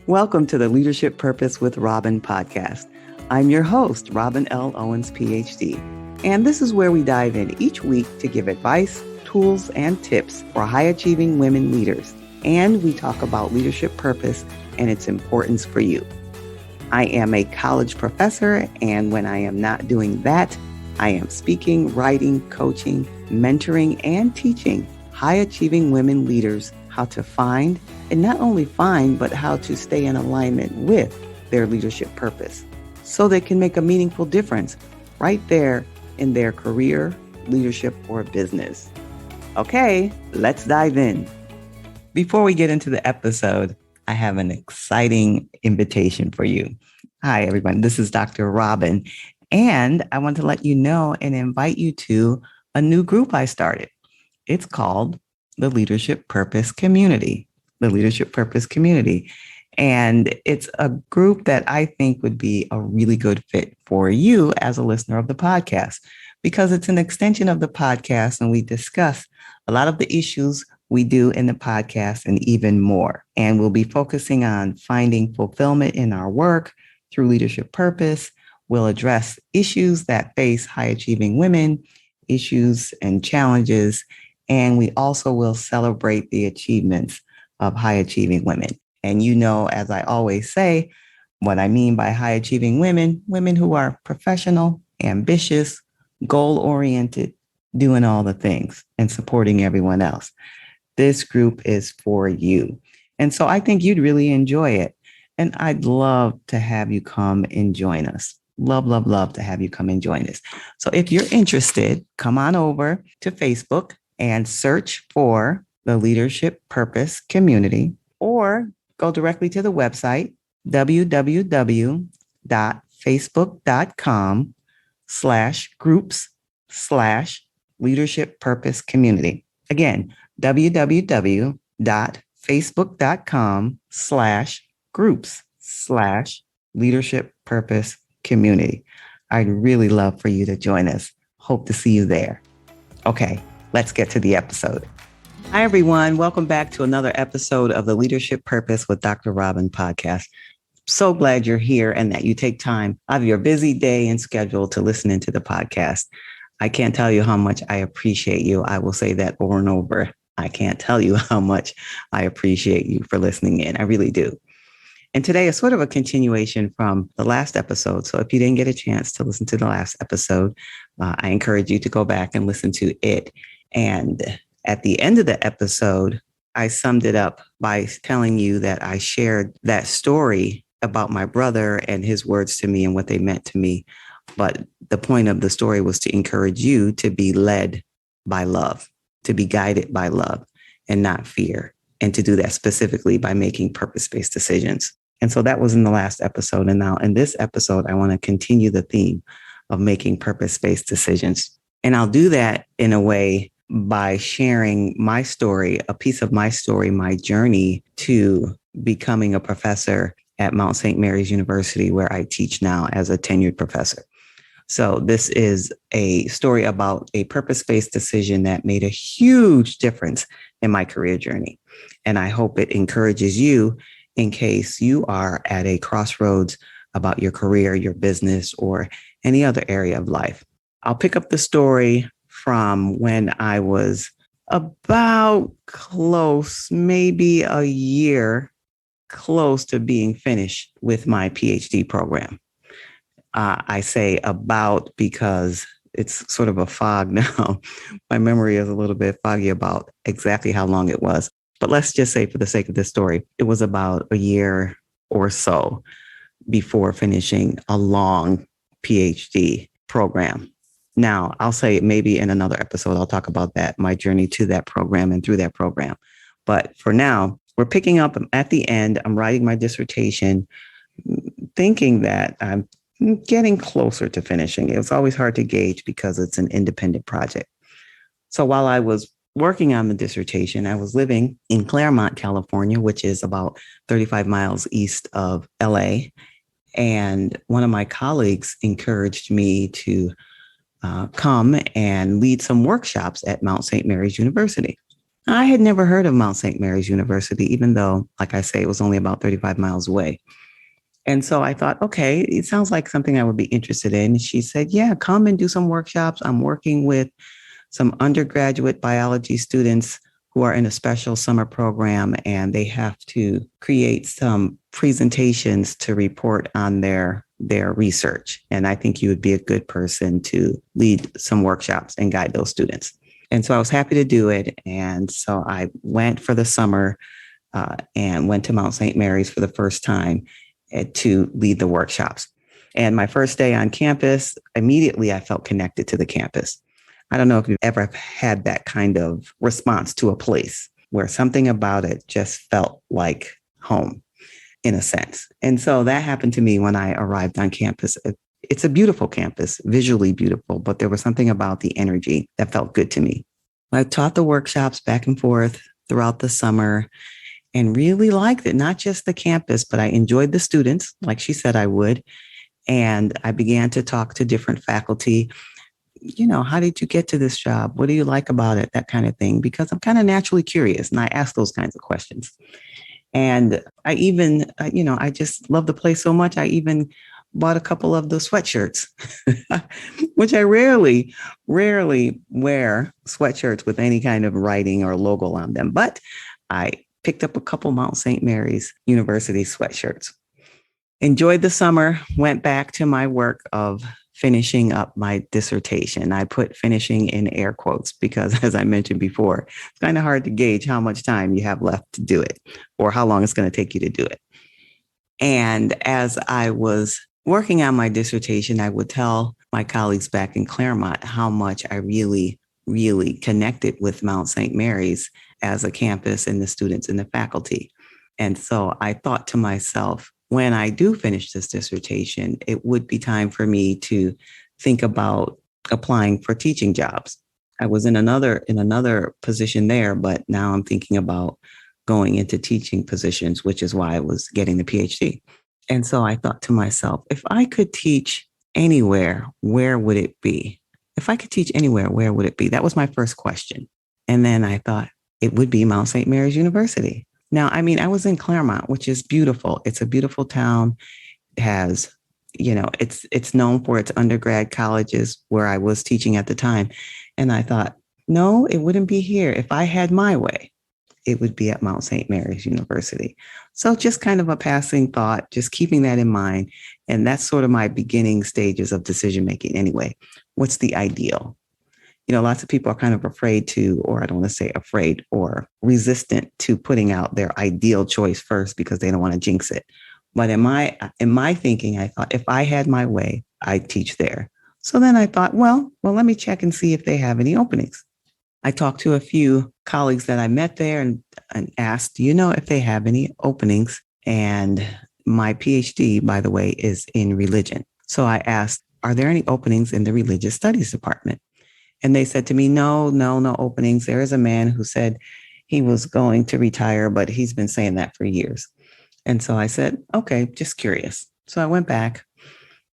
Welcome to the Leadership Purpose with Robin podcast. I'm your host, Robin L. Owens, Ph.D. And this is where we dive in each week to give advice, tools, and tips for high-achieving women leaders. And we talk about leadership purpose and its importance for you. I am a college professor, and when I am not doing that, I am speaking, writing, coaching, mentoring, and teaching high-achieving women leaders how to find, and not only find, but how to stay in alignment with their leadership purpose so they can make a meaningful difference right there in their career, leadership, or business. Okay, let's dive in. Before we get into the episode, I have an exciting invitation for you. Hi, everyone. This is Dr. Robin, and I want to let you know and invite you to a new group I started. It's called the Leadership Purpose Community. The Leadership Purpose Community. And it's a group that I think would be a really good fit for you as a listener of the podcast, because it's an extension of the podcast and we discuss a lot of the issues we do in the podcast and even more. And we'll be focusing on finding fulfillment in our work through leadership purpose. We'll address issues that face high-achieving women, issues and challenges, and we also will celebrate the achievements of high-achieving women. And you know, as I always say, what I mean by high-achieving women, women who are professional, ambitious, goal-oriented, doing all the things and supporting everyone else. This group is for you. And so I think you'd really enjoy it. And I'd love to have you come and join us. Love, love, love to have you come and join us. So if you're interested, come on over to Facebook and search for the Leadership Purpose Community, or go directly to the website, www.facebook.com/groups/Leadership Purpose Community. Again, www.facebook.com/groups/Leadership Purpose Community. I'd really love for you to join us. Hope to see you there. Okay, let's get to the episode. Hi, everyone. Welcome back to another episode of the Leadership Purpose with Dr. Robin podcast. So glad you're here and that you take time out of your busy day and schedule to listen into the podcast. I can't tell you how much I appreciate you. I will say that over and over. I can't tell you how much I appreciate you for listening in. I really do. And today is sort of a continuation from the last episode. So if you didn't get a chance to listen to the last episode, I encourage you to go back and listen to it. And at the end of the episode, I summed it up by telling you that I shared that story about my brother and his words to me and what they meant to me. But the point of the story was to encourage you to be led by love, to be guided by love and not fear, and to do that specifically by making purpose-based decisions. And so that was in the last episode. And now in this episode, I want to continue the theme of making purpose-based decisions. And I'll do that in a way by sharing my story, a piece of my story, my journey to becoming a professor at Mount St. Mary's University, where I teach now as a tenured professor. So this is a story about a purpose-based decision that made a huge difference in my career journey. And I hope it encourages you in case you are at a crossroads about your career, your business, or any other area of life. I'll pick up the story from when I was about maybe a year close to being finished with my Ph.D. program. I say about because it's sort of a fog now. My memory is a little bit foggy about exactly how long it was. But let's just say for the sake of this story, it was about a year or so before finishing a long Ph.D. program. Now, I'll say maybe in another episode, I'll talk about that, my journey to that program and through that program. But for now, we're picking up at the end. I'm writing my dissertation, thinking that I'm getting closer to finishing. It was always hard to gauge because it's an independent project. So while I was working on the dissertation, I was living in Claremont, California, which is about 35 miles east of LA. And one of my colleagues encouraged me to come and lead some workshops at Mount St. Mary's University. I had never heard of Mount St. Mary's University, even though, like I say, it was only about 35 miles away. And so I thought, okay, it sounds like something I would be interested in. She said, yeah, come and do some workshops. I'm working with some undergraduate biology students who are in a special summer program, and they have to create some presentations to report on their research. And I think you would be a good person to lead some workshops and guide those students. And so I was happy to do it. And so I went for the summer and went to Mount St. Mary's for the first time to lead the workshops. And my first day on campus, immediately I felt connected to the campus. I don't know if you've ever had that kind of response to a place where something about it just felt like home in a sense. And so that happened to me when I arrived on campus. It's a beautiful campus, visually beautiful, but there was something about the energy that felt good to me. I taught the workshops back and forth throughout the summer and really liked it, not just the campus, but I enjoyed the students, like she said I would. And I began to talk to different faculty. How did you get to this job? What do you like about it? That kind of thing, because I'm kind of naturally curious and I ask those kinds of questions. And I even, I just love the place so much. I even bought a couple of the sweatshirts, which I rarely wear sweatshirts with any kind of writing or logo on them. But I picked up a couple Mount St. Mary's University sweatshirts. Enjoyed the summer, went back to my work of finishing up my dissertation. I put finishing in air quotes because, as I mentioned before, it's kind of hard to gauge how much time you have left to do it or how long it's going to take you to do it. And as I was working on my dissertation, I would tell my colleagues back in Claremont how much I really, really connected with Mount St. Mary's as a campus and the students and the faculty. And so I thought to myself, when I do finish this dissertation, it would be time for me to think about applying for teaching jobs. I was in another position there, but now I'm thinking about going into teaching positions, which is why I was getting the Ph.D. And so I thought to myself, if I could teach anywhere, where would it be? If I could teach anywhere, where would it be? That was my first question. And then I thought it would be Mount St. Mary's University. Now, I was in Claremont, which is beautiful. It's a beautiful town. It has, it's known for its undergrad colleges where I was teaching at the time. And I thought, no, it wouldn't be here. If I had my way, it would be at Mount St. Mary's University. So just kind of a passing thought, just keeping that in mind. And that's sort of my beginning stages of decision making anyway. What's the ideal? Lots of people are kind of afraid to, or I don't want to say afraid, or resistant to putting out their ideal choice first because they don't want to jinx it. But in my thinking, I thought if I had my way, I'd teach there. So then I thought, well, let me check and see if they have any openings. I talked to a few colleagues that I met there and asked, if they have any openings. And my PhD, by the way, is in religion. So I asked, are there any openings in the religious studies department? And they said to me, no openings. There is a man who said he was going to retire, but he's been saying that for years. And so I said, okay, just curious. So I went back,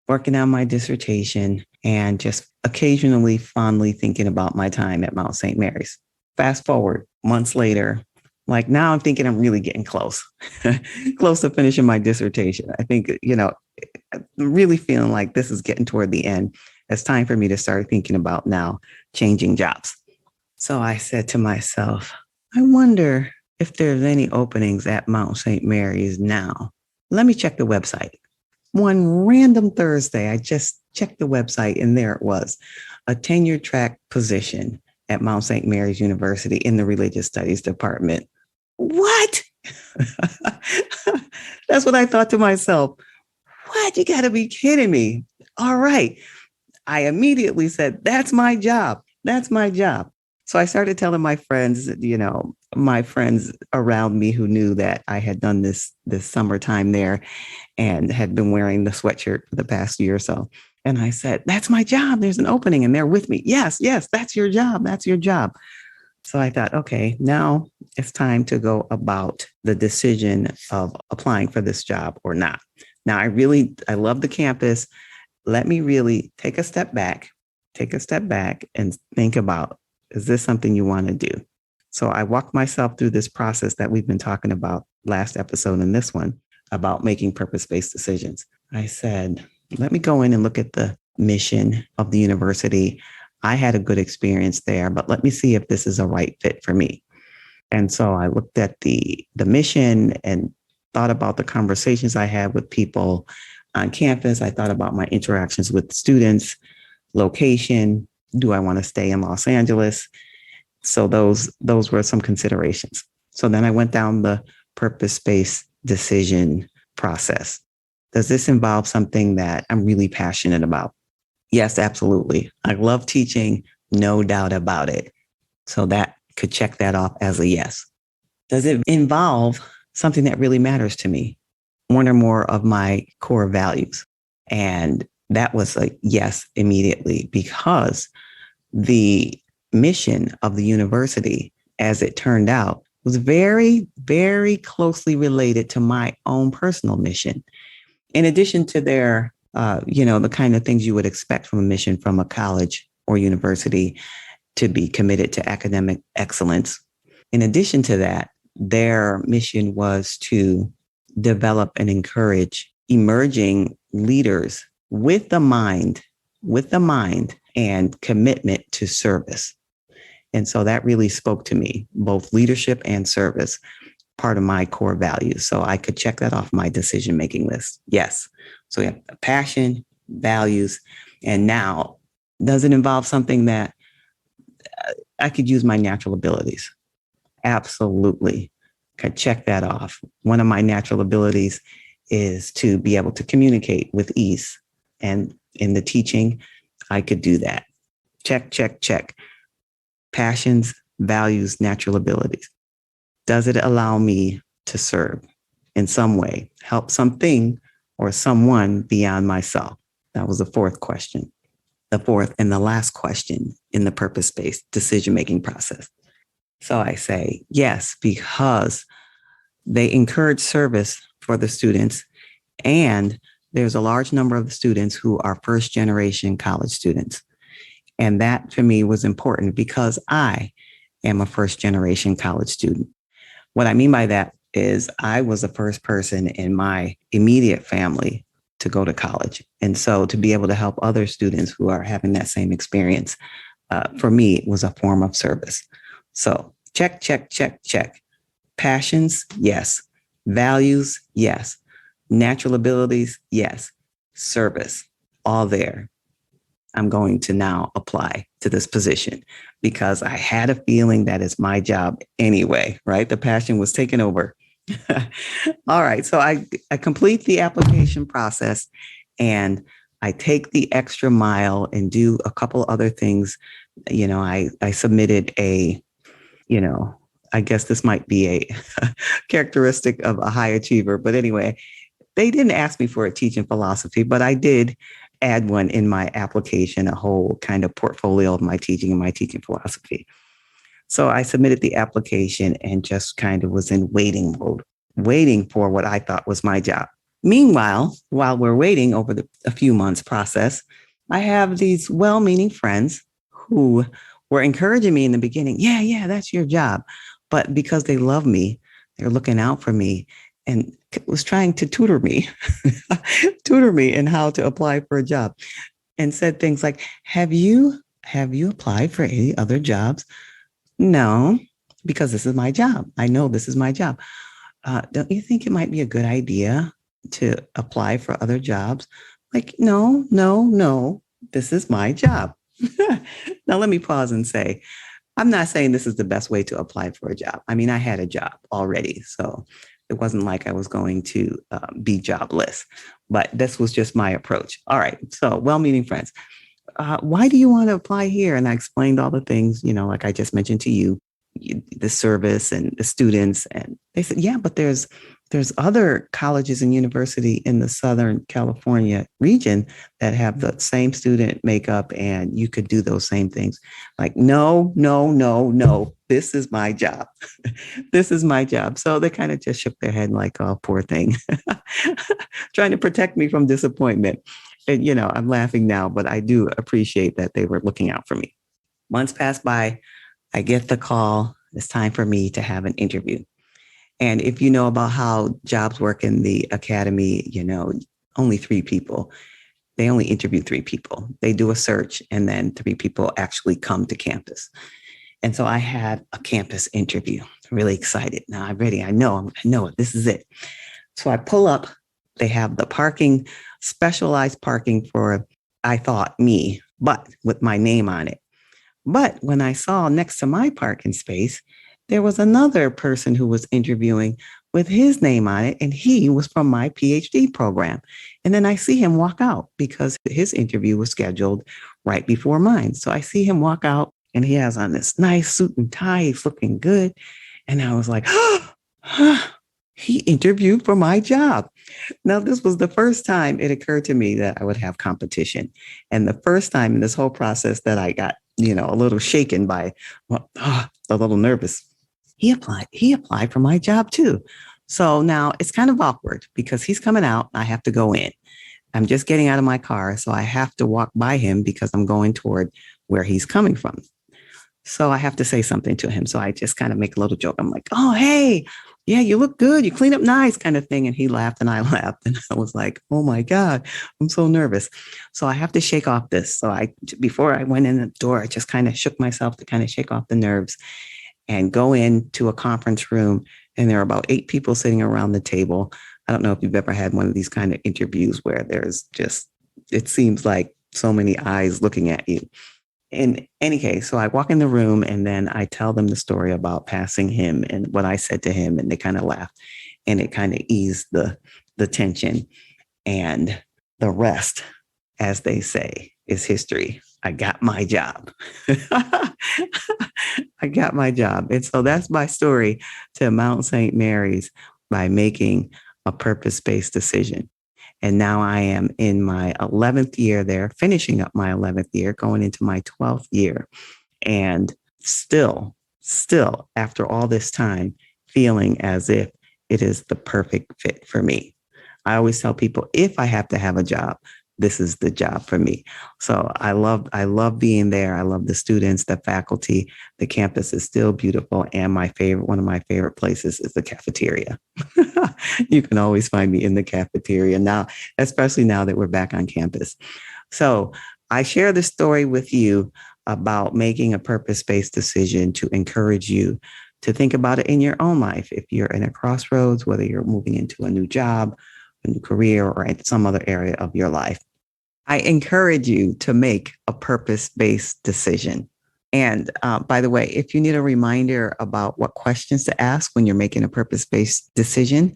working on my dissertation and just occasionally fondly thinking about my time at Mount St. Mary's. Fast forward months later, like now I'm thinking I'm really getting close, close to finishing my dissertation. I think, I'm really feeling like this is getting toward the end. It's time for me to start thinking about now changing jobs. So I said to myself, I wonder if there's any openings at Mount St. Mary's now. Let me check the website. One random Thursday, I just checked the website and there it was, a tenure track position at Mount St. Mary's University in the Religious Studies Department. What? That's what I thought to myself. What? You got to be kidding me. All right. I immediately said, that's my job. That's my job. So I started telling my friends, my friends around me who knew that I had done this summertime there and had been wearing the sweatshirt for the past year or so. And I said, that's my job. There's an opening. And they're with me. Yes, that's your job. That's your job. So I thought, okay, now it's time to go about the decision of applying for this job or not. Now, I love the campus. Let me really take a step back and think about, is this something you want to do? So I walked myself through this process that we've been talking about last episode and this one about making purpose-based decisions. I said, let me go in and look at the mission of the university. I had a good experience there, but let me see if this is a right fit for me. And so I looked at the mission and thought about the conversations I had with people on campus. I thought about my interactions with students, location. Do I want to stay in Los Angeles? So those were some considerations. So then I went down the purpose-based decision process. Does this involve something that I'm really passionate about? Yes, absolutely. I love teaching, no doubt about it. So that could check that off as a yes. Does it involve something that really matters to me? One or more of my core values? And that was a yes immediately, because the mission of the university, as it turned out, was very, very closely related to my own personal mission. In addition to their, the kind of things you would expect from a mission from a college or university, to be committed to academic excellence. In addition to that, their mission was to develop and encourage emerging leaders with the mind and commitment to service. And so that really spoke to me, both leadership and service, part of my core values. So I could check that off my decision-making list. Yes. So we have passion, values, and now, does it involve something that I could use my natural abilities? Absolutely. Could check that off. One of my natural abilities is to be able to communicate with ease. And in the teaching, I could do that. Check, check, check. Passions, values, natural abilities. Does it allow me to serve in some way, help something or someone beyond myself? That was the fourth question. The fourth and the last question in the purpose-based decision-making process. So I say yes, because they encourage service for the students, and there's a large number of the students who are first-generation college students. And that for me was important because I am a first-generation college student. What I mean by that is I was the first person in my immediate family to go to college. And so to be able to help other students who are having that same experience, for me, it was a form of service. So check, check, check, check. Passions, yes. Values, yes. Natural abilities, yes. Service, all there. I'm going to now apply to this position because I had a feeling that it's my job anyway, right? The passion was taken over. All right. So I complete the application process and I take the extra mile and do a couple other things. I submitted I guess this might be a characteristic of a high achiever, but anyway, they didn't ask me for a teaching philosophy, but I did add one in my application, a whole kind of portfolio of my teaching and my teaching philosophy. So I submitted the application and just kind of was in waiting mode, waiting for what I thought was my job. Meanwhile, while we're waiting over a few months process, I have these well-meaning friends who were encouraging me in the beginning. Yeah, that's your job. But because they love me, they're looking out for me and was trying to tutor me in how to apply for a job, and said things like, have you applied for any other jobs? No, because this is my job. I know this is my job. Don't you think it might be a good idea to apply for other jobs? Like, no, this is my job. Now, let me pause and say, I'm not saying this is the best way to apply for a job. I mean, I had a job already, so it wasn't like I was going to be jobless, but this was just my approach. All right. So well-meaning friends, why do you want to apply here? And I explained all the things, like I just mentioned to you, the service and the students. And they said, yeah, but there's other colleges and university in the Southern California region that have the same student makeup and you could do those same things. Like, no, this is my job. This is my job. So they kind of just shook their head like, oh, poor thing, trying to protect me from disappointment. And, I'm laughing now, but I do appreciate that they were looking out for me. Months passed by. I get the call it's time for me to have an interview. And if you know about how jobs work in the academy, only 3 people. They only interview 3 people. They do a search and then 3 people actually come to campus. And so I had a campus interview. Really excited. Now I'm ready. I know it. This is it. So I pull up. They have the parking, specialized parking for, I thought, me, but with my name on it. But when I saw next to my parking space, there was another person who was interviewing with his name on it, and he was from my Ph.D. program. And then I see him walk out because his interview was scheduled right before mine. So I see him walk out, and he has on this nice suit and tie. He's looking good. And I was like, he interviewed for my job. Now, this was the first time it occurred to me that I would have competition. And the first time in this whole process that I got, a little shaken by, a little nervous. He applied for my job too. So now it's kind of awkward because he's coming out. I have to go in. I'm just getting out of my car. So I have to walk by him because I'm going toward where he's coming from. So I have to say something to him. So I just kind of make a little joke. I'm like, oh, hey, yeah, you look good. You clean up nice kind of thing. And he laughed and I laughed. And I was like, oh my God, I'm so nervous. So I have to shake off this. So before I went in the door, I just kind of shook myself to kind of shake off the nerves and go into a conference room. And there are about 8 people sitting around the table. I don't know if you've ever had one of these kind of interviews where it seems like so many eyes looking at you. In any case, so I walk in the room and then I tell them the story about passing him and what I said to him. And they kind of laughed and it kind of eased the tension. And the rest, as they say, is history. I got my job. I got my job. And so that's my story to Mount St. Mary's by making a purpose-based decision. And now I am in my 11th year there, finishing up my 11th year, going into my 12th year. And still, after all this time, feeling as if it is the perfect fit for me. I always tell people, if I have to have a job, this is the job for me. So I love being there. I love the students, the faculty. The campus is still beautiful. And one of my favorite places is the cafeteria. You can always find me in the cafeteria now, especially now that we're back on campus. So I share this story with you about making a purpose-based decision to encourage you to think about it in your own life. If you're in a crossroads, whether you're moving into a new job, a new career, or in some other area of your life, I encourage you to make a purpose-based decision. And by the way, if you need a reminder about what questions to ask when you're making a purpose-based decision,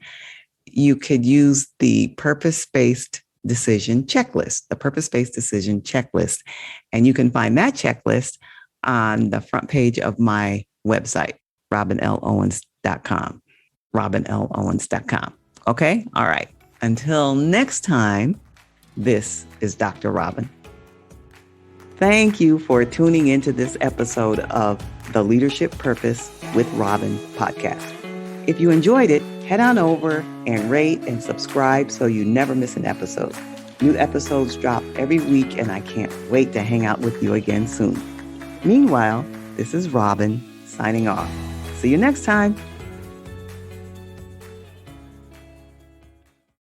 you could use the purpose-based decision checklist, the purpose-based decision checklist. And you can find that checklist on the front page of my website, robinlowens.com, robinlowens.com. Okay? All right. Until next time, this is Dr. Robin. Thank you for tuning into this episode of the Leadership Purpose with Robin podcast. If you enjoyed it, head on over and rate and subscribe so you never miss an episode. New episodes drop every week, and I can't wait to hang out with you again soon. Meanwhile, this is Robin signing off. See you next time.